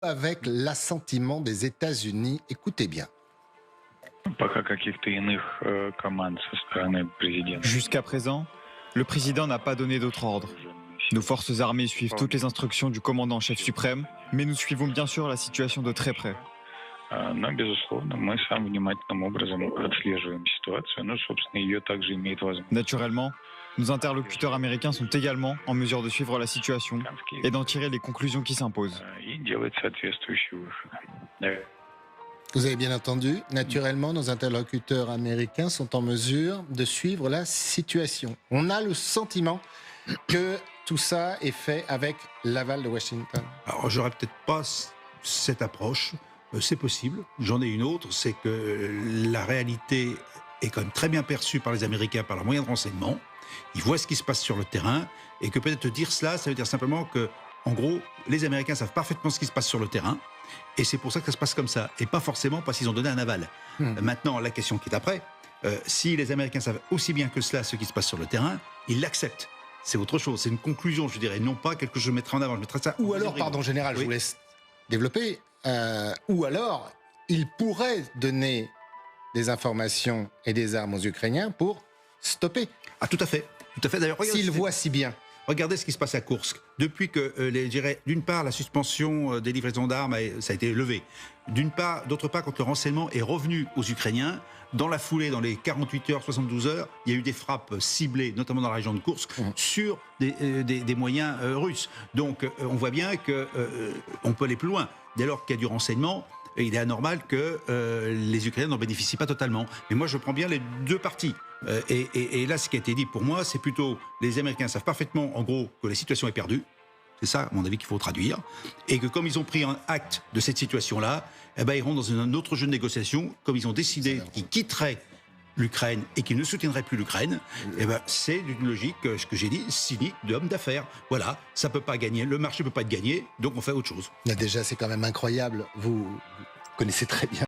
avec l'assentiment des États-Unis. Écoutez bien. Пока каких-то иных команд со стороны президента. Jusqu'à présent, le président n'a pas donné d'autre ordre. Nos forces armées suivent toutes les instructions du commandant-chef suprême, mais nous suivons bien sûr la situation de très près. Но, безусловно, мы самым внимательным образом отслеживаем ситуацию. Ну, собственно, ее также имеет возможность. Naturellement, nos interlocuteurs américains sont également en mesure de suivre la situation et d'en tirer les conclusions qui s'imposent. И делать соответствующие выводы. Vous avez bien entendu, naturellement, nos interlocuteurs américains sont en mesure de suivre la situation. On a le sentiment que tout ça est fait avec l'aval de Washington. Alors, j'aurais peut-être pas cette approche. C'est possible. J'en ai une autre, c'est que la réalité est quand même très bien perçue par les Américains par leurs moyens de renseignement. Ils voient ce qui se passe sur le terrain et que peut-être dire cela, ça veut dire simplement que, en gros, les Américains savent parfaitement ce qui se passe sur le terrain et c'est pour ça que ça se passe comme ça et pas forcément parce qu'ils ont donné un aval. Maintenant, la question qui est après, si les Américains savent aussi bien que cela ce qui se passe sur le terrain, ils l'acceptent. C'est autre chose, c'est une conclusion, je dirais, non pas quelque chose que je mettrai en avant, je mettrai ça. Ou alors, pardon, général, je vous laisse développer. Ou alors, il pourrait donner des informations et des armes aux Ukrainiens pour stopper. Ah, tout à fait. Tout à fait. D'ailleurs, s'il voit si bien. Regardez ce qui se passe à Koursk. Depuis que, je dirais, d'une part, la suspension des livraisons d'armes, ça a été levé. D'autre part, quand le renseignement est revenu aux Ukrainiens, dans la foulée, dans les 48 heures, 72 heures, il y a eu des frappes ciblées, notamment dans la région de Koursk, sur des moyens russes. Donc, on voit bien qu'on peut aller plus loin. Dès lors qu'il y a du renseignement, il est anormal que les Ukrainiens n'en bénéficient pas totalement. Mais moi, je prends bien les deux parties. Et là, ce qui a été dit pour moi, c'est plutôt les Américains savent parfaitement, en gros, que la situation est perdue. C'est ça, à mon avis, qu'il faut traduire. Et que comme ils ont pris un acte de cette situation-là, eh ben, ils iront dans un autre jeu de négociation, comme ils ont décidé qu'ils quitteraient l'Ukraine et qu'ils ne soutiendraient plus l'Ukraine, eh ben, c'est une logique, ce que j'ai dit, cynique d'homme d'affaires. Voilà, ça peut pas gagner, le marché peut pas être gagné, donc on fait autre chose. Là, déjà, c'est quand même incroyable. Vous connaissez très bien